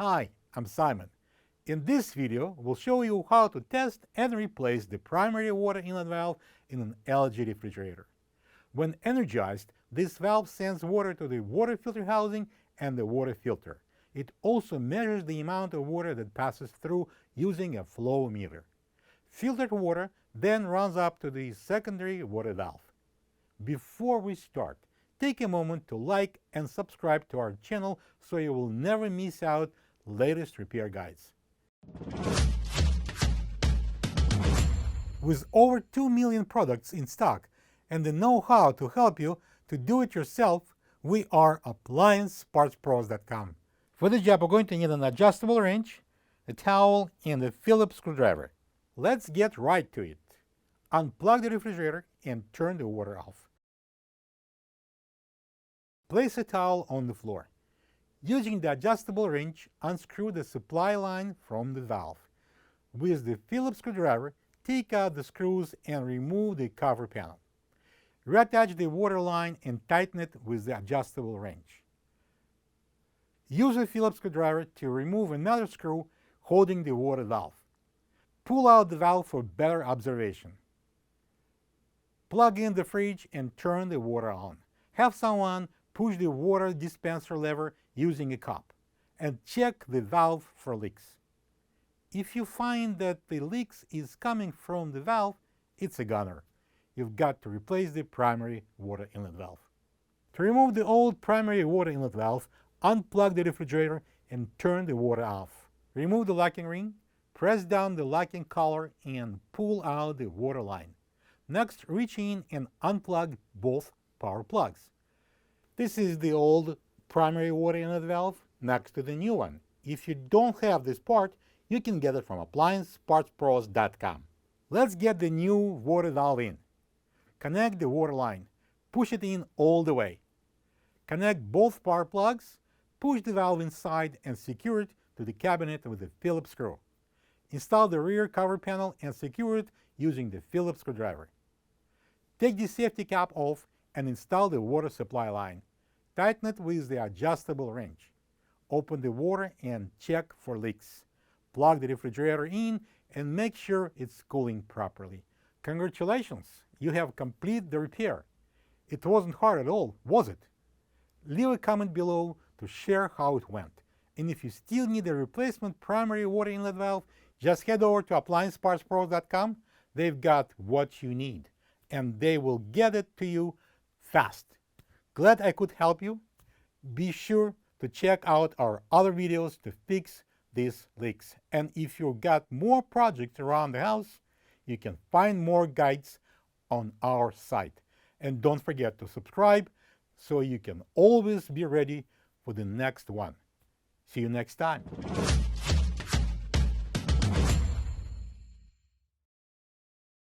Hi, I'm Simon. In this video, we'll show you how to test and replace the primary water inlet valve in an LG refrigerator. When energized, this valve sends water to the water filter housing and the water filter. It also measures the amount of water that passes through using a flow meter. Filtered water then runs up to the secondary water valve. Before we start, take a moment to like and subscribe to our channel so you will never miss out latest repair guides. With over 2 million products in stock and the know-how to help you to do it yourself, we are AppliancePartsPros.com. For the job, we're going to need an adjustable wrench, a towel, and a Phillips screwdriver. Let's get right to it. Unplug the refrigerator and turn the water off. Place a towel on the floor. Using the adjustable wrench, unscrew the supply line from the valve. With the Phillips screwdriver, take out the screws and remove the cover panel. Reattach the water line and tighten it with the adjustable wrench. Use the Phillips screwdriver to remove another screw holding the water valve. Pull out the valve for better observation. Plug in the fridge and turn the water on. Have someone push the water dispenser lever using a cup and check the valve for leaks. If you find that the leaks is coming from the valve, it's a goner. You've got to replace the primary water inlet valve. To remove the old primary water inlet valve, unplug the refrigerator and turn the water off. Remove the locking ring, press down the locking collar and pull out the water line. Next, reach in and unplug both power plugs. This is the old primary water inlet valve next to the new one. If you don't have this part, you can get it from AppliancePartsPros.com. Let's get the new water valve in. Connect the water line. Push it in all the way. Connect both power plugs. Push the valve inside and secure it to the cabinet with the Phillips screw. Install the rear cover panel and secure it using the Phillips screwdriver. Take the safety cap off and install the water supply line. Tighten it with the adjustable wrench. Open the water and check for leaks. Plug the refrigerator in and make sure it's cooling properly. Congratulations, you have completed the repair. It wasn't hard at all, was it? Leave a comment below to share how it went. And if you still need a replacement primary water inlet valve, just head over to AppliancePartsPros.com. They've got what you need, and they will get it to you fast. Glad I could help you. Be sure to check out our other videos to fix these leaks. And if you've got more projects around the house, you can find more guides on our site. And don't forget to subscribe so you can always be ready for the next one. See you next time.